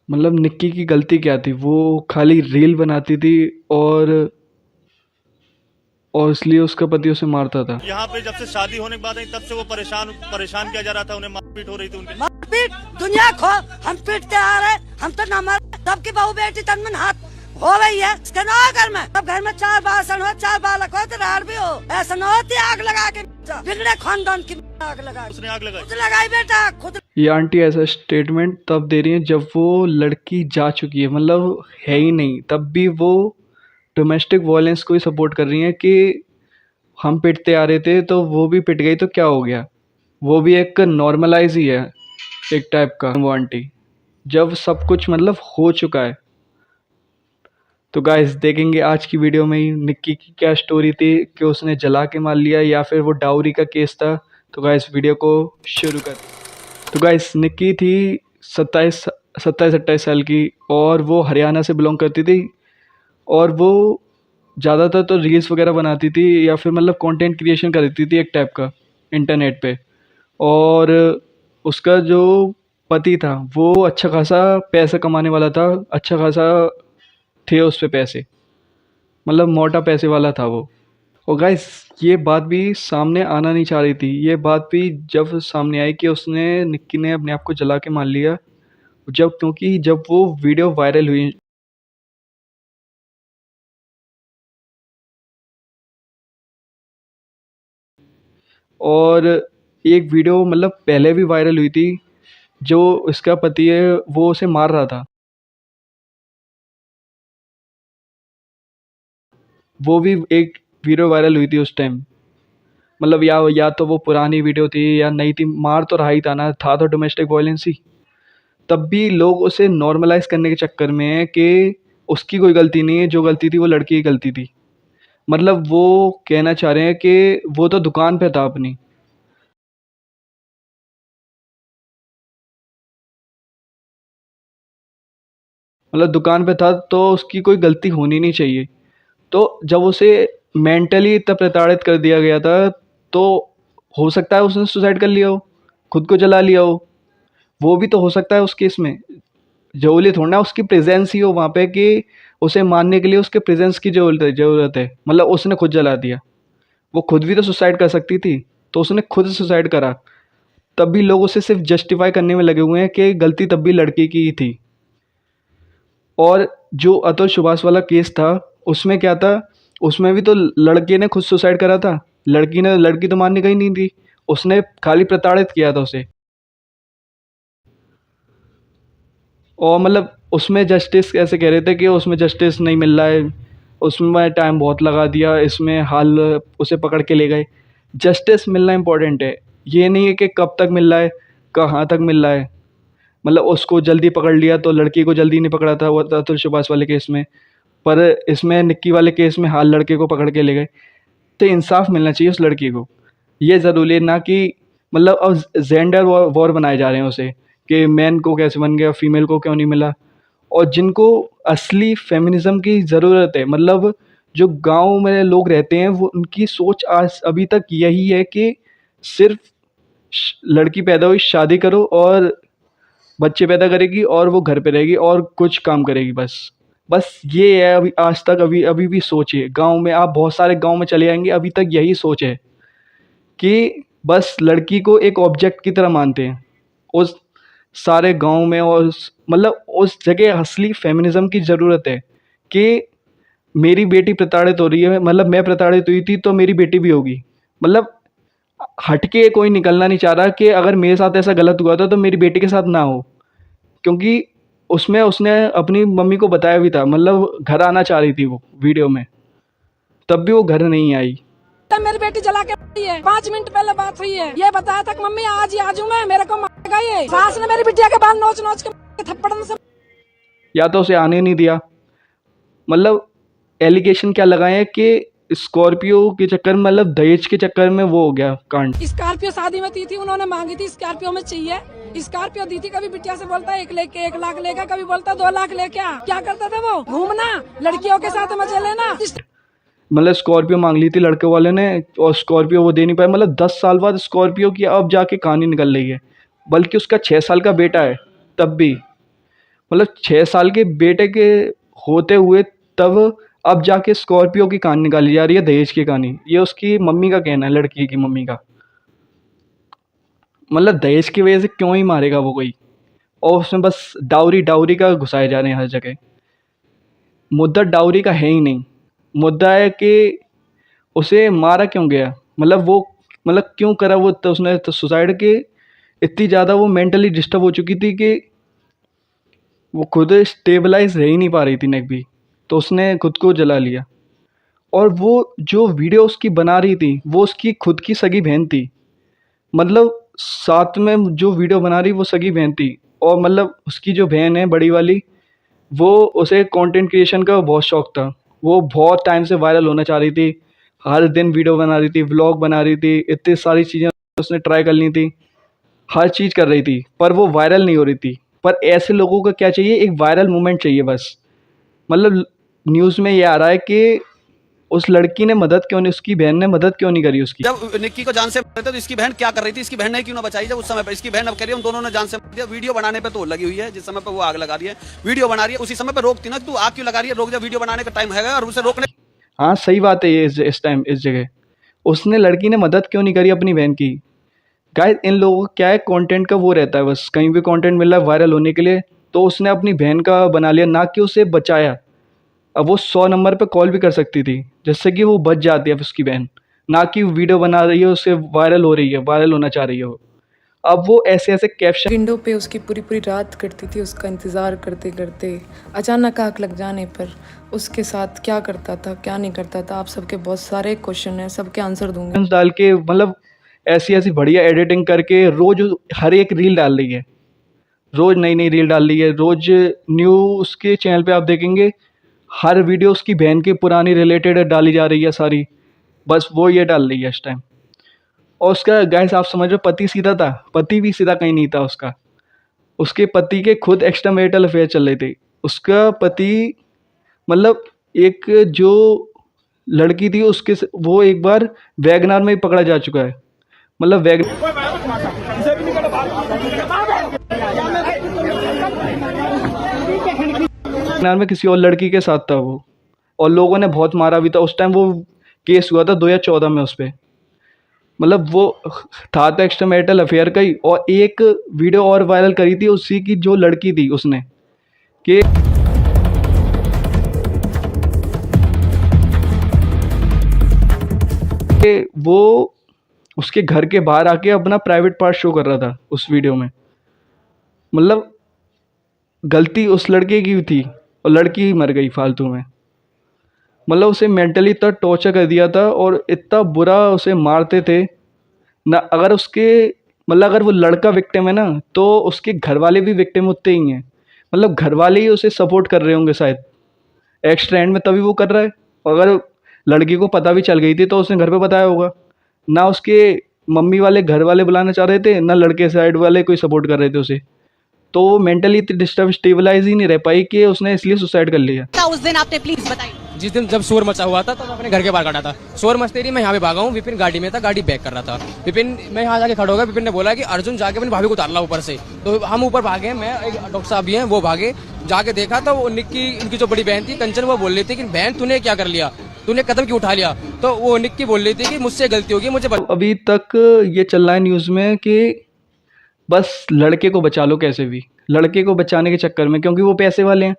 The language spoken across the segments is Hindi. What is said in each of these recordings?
मतलब निक्की की गलती क्या थी? वो खाली रील बनाती थी और इसलिए उसका पति उसे मारता था। यहाँ पे जब से शादी होने के बाद आई तब से वो परेशान परेशान किया जा रहा था, उन्हें मारपीट हो रही थी उनके। मारपीट दुनिया खो, हम पीटते आ रहे, हम तो न मर, सबकी बहू बेटी तन मन हाथ हो रही है। इसके ना घर में, अब घर में 4 बासन हो, 4 बालक हो, तो रार भी हो, ऐसा न होती आग लगा के बिगड़े खानदान की आग लगा, उसने आग लगाई, खुद लगाई बेटा खुद। ये आंटी ऐसा स्टेटमेंट तब दे रही है जब वो लड़की जा चुकी है, मतलब है ही नहीं, तब भी वो डोमेस्टिक वायलेंस को ही सपोर्ट कर रही है कि हम पिटते आ रहे थे तो वो भी पिट गई तो क्या हो गया। वो भी एक नॉर्मलाइज ही है एक टाइप का वो आंटी, जब सब कुछ मतलब हो चुका है। तो गाइस देखेंगे आज की वीडियो में ही निक्की की क्या स्टोरी थी कि उसने जला के मार लिया या फिर वो डाउरी का केस था। तो गाइस वीडियो को शुरू कर। तो गाइस निक्की थी 27-28 साल की और वो हरियाणा से बिलोंग करती थी और वो ज़्यादातर तो रील्स वगैरह बनाती थी या फिर मतलब कंटेंट क्रिएशन करती थी एक टाइप का इंटरनेट पे। और उसका जो पति था वो अच्छा खासा पैसा कमाने वाला था, अच्छा खासा थे उस पे पैसे, मतलब मोटा पैसे वाला था वो। और गाइस ये बात भी सामने आना नहीं चाह रही थी, ये बात भी जब सामने आई कि उसने निक्की ने अपने आप को जला के मार लिया, जब क्योंकि जब वो वीडियो वायरल हुई और एक वीडियो मतलब पहले भी वायरल हुई थी, जो इसका पति है वो उसे मार रहा था, वो भी एक वीडियो वायरल हुई थी उस टाइम। मतलब या तो वो पुरानी वीडियो थी या नई थी, मार तो रहा ही था ना, था तो डोमेस्टिक वायलेंस ही। तब भी लोग उसे नॉर्मलाइज करने के चक्कर में है कि उसकी कोई गलती नहीं है, जो गलती थी वो लड़की की गलती थी। मतलब वो कहना चाह रहे हैं कि वो तो दुकान पे था अपनी, मतलब दुकान पे था तो उसकी कोई गलती होनी नहीं चाहिए। तो जब उसे मेंटली इतना प्रताड़ित कर दिया गया था तो हो सकता है उसने सुसाइड कर लिया हो, खुद को जला लिया हो, वो भी तो हो सकता है उस केस में। जरूरी थोड़ा ना उसकी प्रेजेंस ही हो वहाँ पे कि उसे मारने के लिए उसके प्रेजेंस की ज़रूरत है, मतलब उसने खुद जला दिया। वो खुद भी तो सुसाइड कर सकती थी, तो उसने खुद सुसाइड करा। तब भी लोग उसे सिर्फ जस्टिफाई करने में लगे हुए हैं कि गलती तब भी लड़की की ही थी। और जो अतुल सुभाष वाला केस था उसमें क्या था, उसमें भी तो लड़के ने खुद सुसाइड करा था, लड़की तो मारने गई नहीं थी, उसने खाली प्रताड़ित किया था उसे। और मतलब उसमें जस्टिस कैसे कह रहे थे कि उसमें जस्टिस नहीं मिल रहा है, उसमें टाइम बहुत लगा दिया, इसमें हाल उसे पकड़ के ले गए। जस्टिस मिलना इम्पोर्टेंट है, ये नहीं है कि कब तक मिल रहा है, कहाँ तक मिल रहा है। मतलब उसको जल्दी पकड़ लिया तो लड़की को जल्दी नहीं पकड़ा था वो अतुल सुभाष वाले केस में, पर इसमें निक्की वाले केस में हाल लड़के को पकड़ के ले गए। तो इंसाफ मिलना चाहिए उस लड़की को, ये ज़रूरी है ना कि मतलब अब जेंडर वॉर बनाए जा रहे हैं उसे कि मैन को कैसे बन गया, फीमेल को क्यों नहीं मिला। और जिनको असली फेमिनिज्म की ज़रूरत है, मतलब जो गांव में लोग रहते हैं, वो उनकी सोच आज अभी तक यही है कि सिर्फ लड़की पैदा हुई शादी करो और बच्चे पैदा करेगी और वो घर पे रहेगी और कुछ काम करेगी, बस बस ये है। अभी आज तक अभी अभी भी सोच है गाँव में, आप बहुत सारे गाँव में चले जाएंगे अभी तक यही सोच है कि बस लड़की को एक ऑब्जेक्ट की तरह मानते हैं उस सारे गांव में। और मतलब उस जगह असली फेमिनिज्म की ज़रूरत है कि मेरी बेटी प्रताड़ित हो रही है, मतलब मैं प्रताड़ित हुई थी तो मेरी बेटी भी होगी। मतलब हटके कोई निकलना नहीं चाह रहा कि अगर मेरे साथ ऐसा गलत हुआ था तो मेरी बेटी के साथ ना हो, क्योंकि उसमें उसने अपनी मम्मी को बताया भी था, मतलब घर आना चाह रही थी वो वीडियो में, तब भी वो घर नहीं आई। तब मेरी बेटी जला के रखी है, 5 मिनट पहले बात हुई है, ये बताया था कि मम्मी आज ही आ जाऊंगा, मेरे को मारेगा ये। सास ने मेरी बिटिया के बाल नोच नोच के थप्पड़ से, या तो उसे आने नहीं दिया, मतलब एलिगेशन क्या लगाए हैं कि स्कॉर्पियो के चक्कर में, मतलब दहेज के चक्कर में वो हो गया कांड। स्कॉर्पियो शादी में थी उन्होंने मांगी थी, स्कॉर्पियो में चाहिए, स्कॉर्पियो दी थी। कभी बिटिया से बोलता है 1 लाख लेगा, कभी बोलता 2 लाख लेके आ। क्या करता था वो, घूमना, लड़कियों के साथ मजे लेना। मतलब स्कॉर्पियो मांग ली थी लड़के वाले ने और स्कॉर्पियो वो दे नहीं पाए, मतलब 10 साल बाद स्कॉर्पियो की अब जाके कहानी निकल रही है, बल्कि उसका 6 साल का बेटा है तब भी। मतलब 6 साल के बेटे के होते हुए तब अब जाके स्कॉर्पियो की कहानी निकाली जा रही है, दहेज की कहानी। ये उसकी मम्मी का कहना है, लड़की की मम्मी का। मतलब दहेज की वजह से क्यों ही मारेगा वो कोई, और उसमें बस डाउरी डाउरी का घुसाए जा रहे हैं हर जगह। मुद्दा डाउरी का है ही नहीं, मुद्दा है कि उसे मारा क्यों गया, मतलब वो मतलब क्यों करा वो, तो उसने तो सुसाइड के इतनी ज़्यादा वो मेंटली डिस्टर्ब हो चुकी थी कि वो खुद स्टेबलाइज रह ही नहीं पा रही थी नेक भी, तो उसने खुद को जला लिया। और वो जो वीडियो उसकी बना रही थी वो उसकी खुद की सगी बहन थी, मतलब साथ में जो वीडियो बना रही वो सगी बहन थी। और मतलब उसकी जो बहन है बड़ी वाली, वो उसे कंटेंट क्रिएशन का बहुत शौक था, वो बहुत टाइम से वायरल होना चाह रही थी, हर दिन वीडियो बना रही थी, व्लॉग बना रही थी, इतनी सारी चीज़ें उसने ट्राई कर ली थी, हर चीज़ कर रही थी, पर वो वायरल नहीं हो रही थी। पर ऐसे लोगों को क्या चाहिए, एक वायरल मोमेंट चाहिए बस। मतलब न्यूज़ में ये आ रहा है कि उस लड़की ने मदद क्यों नहीं, उसकी बहन ने मदद क्यों नहीं करी उसकी। जब निक्की को जान से मारे थे तो इसकी बहन क्या कर रही थी, इसकी बहन ने क्यों ना बचाई जब उस समय पर। इसकी बहन अब कह रही है उन दोनों ने जान से मार दिया। वीडियो बनाने पे तो वो लगी हुई है, जिस समय पे वो आग लगा रही है, वीडियो बना रही है, उसी समय पे रोकती ना, तू आग क्यों लगा रही है, रोक जा, वीडियो बनाने का टाइम है और उसे रोकने। हाँ सही बात है, ये इस टाइम इस जगह उसने लड़की ने मदद क्यों नहीं करी अपनी बहन की। गाइस इन लोगों का क्या है, कंटेंट का वो रहता है, बस कहीं भी कंटेंट मिल रहा है वायरल होने के लिए, तो उसने अपनी बहन का बना लिया, ना कि उसे बचाया। अब वो 100 नंबर पे कॉल भी कर सकती थी जिससे कि वो बच जाती है उसकी बहन, ना कि वीडियो बना रही है उससे वायरल हो रही है, वायरल होना चाह रही है वो। अब वो ऐसे ऐसे कैप्शन विंडो पे उसकी पूरी पूरी रात कटती थी, उसका इंतज़ार करते करते। अचानक आग लग जाने पर उसके साथ क्या करता था क्या नहीं करता था, आप सबके बहुत सारे क्वेश्चन हैं, सबके आंसर दूंगी। डाल के, मतलब ऐसी ऐसी बढ़िया एडिटिंग करके रोज हर एक रील डाल रही है, रोज नई नई रील डाल रही है, रोज न्यू। उसके चैनल पे आप देखेंगे हर वीडियो उसकी बहन की पुरानी रिलेटेड डाली जा रही है सारी, बस वो ये डाल रही है इस टाइम। और उसका गाइस आप समझ लो पति सीधा था, पति भी सीधा कहीं नहीं था उसका। उसके पति के खुद एक्स्ट्रा मैरिटल अफेयर चल रहे थे। उसका पति मतलब एक जो लड़की थी उसके वो एक बार वैगनार में ही पकड़ा जा चुका है, मतलब वैगनार में किसी और लड़की के साथ था वो, और लोगों ने बहुत मारा भी था उस टाइम। वो केस हुआ था 2014 में उस पर, मतलब वो था तो एक्स्ट्रा मैरिटल अफेयर का ही। और एक वीडियो और वायरल करी थी उसी की जो लड़की थी उसने, कि वो उसके घर के बाहर आके अपना प्राइवेट पार्ट शो कर रहा था उस वीडियो में। मतलब गलती उस लड़के की थी और लड़की ही मर गई फालतू में। मतलब उसे मेंटली इतना टॉर्चर कर दिया था और इतना बुरा उसे मारते थे ना। अगर उसके मतलब अगर वो लड़का विक्टिम है ना, तो उसके घर वाले भी विक्टिम होते ही हैं। मतलब घर वाले ही उसे सपोर्ट कर रहे होंगे शायद एक्स्ट्रा एंड में, तभी वो कर रहा है। और अगर लड़की को पता भी चल गई थी तो उसने घर पे बताया होगा ना। उसके मम्मी वाले घर वाले बुलाना चाह रहे थे ना, लड़के साइड वाले कोई सपोर्ट कर रहे थे उसे। तो वो मेंटली इतनी स्टेबलाइज ही नहीं रह पाई कि उसने इसलिए सुसाइड कर लिया। उस दिन आपने प्लीज बताइए। जिस दिन जब शोर मचा हुआ था तो मैं अपने घर के बाहर खड़ा था, शोर मचते ही मैं यहाँ पे भागा हूँ। विपिन गाड़ी में था, गाड़ी बैक कर रहा था। विपिन मैं यहाँ जाके खड़ा हो गया, विपिन ने बोला कि अर्जुन जाके अपनी भाभी को उतार ला ऊपर से। तो हम ऊपर भागे, मैं एक डॉक्टर साहब भी हैं वो भागे, जाके देखा तो वो निक्की उनकी जो बड़ी बहन थी कंचन, वो बोल रही थी कि बहन तूने क्या कर लिया, तूने कदम क्यों उठा लिया। तो वो निक्की बोल रही थी कि मुझसे गलती होगी, मुझे अभी तक ये चल रहा है न्यूज़ में कि बस लड़के को बचा लो कैसे भी, लड़के को बचाने के चक्कर में, क्योंकि वो पैसे वाले हैं।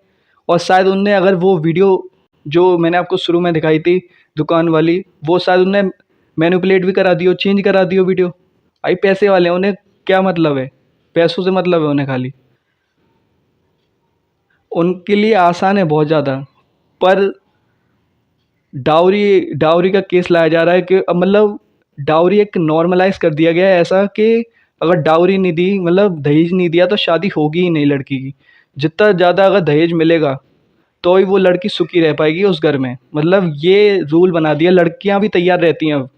और शायद उनने अगर वो वीडियो जो मैंने आपको शुरू में दिखाई थी दुकान वाली, वो शायद उनने मैनिपुलेट भी करा दियो, चेंज करा दियो वीडियो। आई पैसे वाले हैं, उन्हें क्या मतलब है, पैसों से मतलब है उन्हें खाली। उनके लिए आसान है बहुत ज़्यादा। पर डाउरी का केस लाया जा रहा है कि मतलब डाउरी एक नॉर्मलाइज कर दिया गया है ऐसा कि अगर डाउरी नहीं दी, मतलब दहेज नहीं दिया, तो शादी होगी ही नहीं लड़की की। जितना ज़्यादा अगर दहेज मिलेगा तो ही वो लड़की सुखी रह पाएगी उस घर में। मतलब ये रूल बना दिया, लड़कियां भी तैयार रहती हैं अब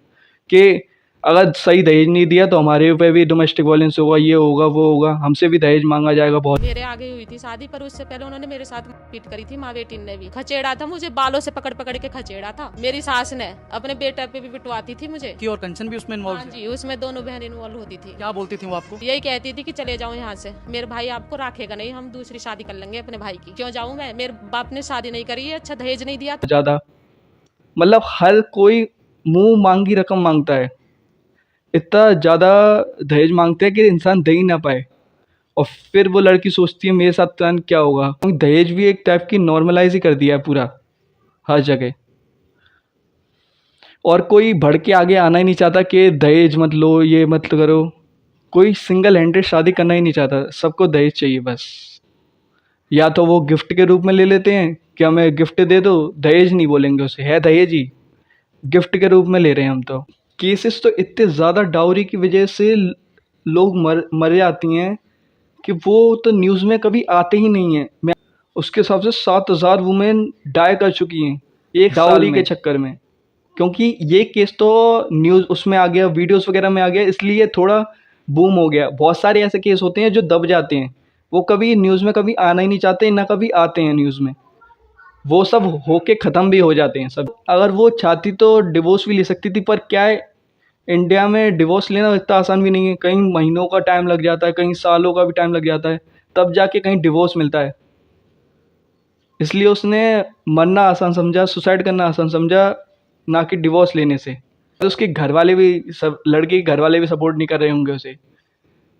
कि अगर सही दहेज नहीं दिया तो हमारे पे भी डोमेस्टिक वायलेंस होगा, ये होगा वो होगा, हमसे भी दहेज मांगा जाएगा बहुत। मेरे आगे हुई थी शादी, पर उससे पहले उन्होंने मेरे साथ पीट करी थी। माँ बेटी ने भी खचेड़ा था मुझे, बालों से पकड़ पकड़ के खचेड़ा था। मेरी सास ने अपने बेटे पे भी पिटवाती थी मुझे। की और कंचन भी उसमें इन्वॉल्व हाँ जी, उसमें दोनों बहन इन्वॉल्व होती थी। क्या बोलती थी वो आपको? यही कहती थी कि चले जाओ यहाँ से, मेरे भाई आपको राखेगा नहीं, हम दूसरी शादी कर लेंगे अपने भाई की। क्यों जाऊँ मैं? मेरे बाप ने शादी नहीं करी है, अच्छा दहेज नहीं दिया। ज़्यादा मतलब हर कोई मुंह मांगी रकम मांगता है, इतना ज़्यादा दहेज मांगते हैं कि इंसान दे ही ना पाए। और फिर वो लड़की सोचती है मेरे साथ तो क्या होगा। दहेज भी एक टाइप की नॉर्मलाइज ही कर दिया है पूरा हर जगह, और कोई बढ़ के आगे आना ही नहीं चाहता कि दहेज मत लो, ये मत करो। कोई सिंगल हैंडेड शादी करना ही नहीं चाहता, सबको दहेज चाहिए बस। या तो वो गिफ्ट के रूप में ले लेते हैं कि हमें गिफ्ट दे दो, दहेज नहीं बोलेंगे उसे, है दहेज ही, गिफ्ट के रूप में ले रहे हैं हम। तो केसेस तो इतने ज़्यादा डाउरी की वजह से लोग मर जाती हैं कि वो तो न्यूज़ में कभी आते ही नहीं हैं। मैं उसके हिसाब से 7,000 वुमेन डाई कर चुकी हैं एक डाउरी के चक्कर में, क्योंकि ये केस तो न्यूज़ उसमें आ गया, वीडियोस वगैरह में आ गया, इसलिए थोड़ा बूम हो गया। बहुत सारे ऐसे केस होते हैं जो दब जाते हैं, वो कभी न्यूज़ में कभी आना ही नहीं चाहते, ना कभी आते हैं न्यूज़ में, वो सब होके ख़त्म भी हो जाते हैं सब। अगर वो चाहती तो डिवोर्स भी ले सकती थी, पर क्या है, इंडिया में डिवोर्स लेना इतना आसान भी नहीं है। कहीं महीनों का टाइम लग जाता है, कहीं सालों का भी टाइम लग जाता है, तब जाके कहीं डिवोर्स मिलता है। इसलिए उसने मरना आसान समझा, सुसाइड करना आसान समझा, ना कि डिवोर्स लेने से। तो उसके घर वाले भी, सब लड़के के घर वाले भी सपोर्ट नहीं कर रहे होंगे उसे।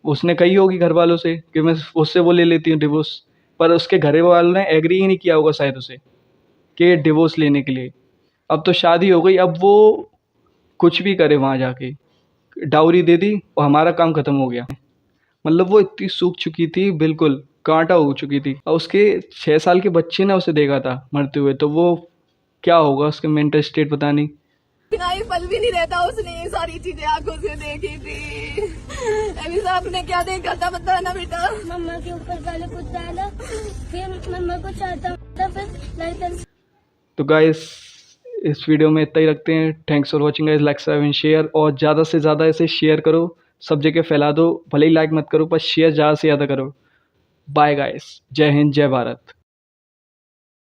उसने कही होगी घर वालों से कि मैं उससे वो ले लेती हूँ डिवोर्स, पर उसके घर वालों ने एग्री ही नहीं किया होगा शायद उसे कि डिवोर्स लेने के लिए। अब तो शादी हो गई, अब वो कुछ भी करे वहाँ जाके, डाउरी दे दी और हमारा काम ख़त्म हो गया। मतलब वो इतनी सूख चुकी थी, बिल्कुल कांटा हो चुकी थी। और उसके 6 साल के बच्चे ने उसे देखा था मरते हुए, तो वो क्या होगा उसके मेंटल स्टेट पता नहीं। बिना एक पल भी नहीं रहता, उसने ये सारी चीजें आंखों से देखी थी। अभी साहब ने क्या देखा था बता ना बेटा। मम्मा के ऊपर पहले कुछ डाला, फिर मम्मा को चाहता था, फिर लाइटर। तो गाइस इस वीडियो में इतना ही रखते हैं। Thanks for watching guys, like and share, और ज़्यादा से ज़्यादा इसे शेयर करो, सब जगह फैला दो। भले ही लाइक मत करो, पर शेयर ज़्यादा से ज़्यादा करो। बाय गाइस, जय हिंद, जय भारत।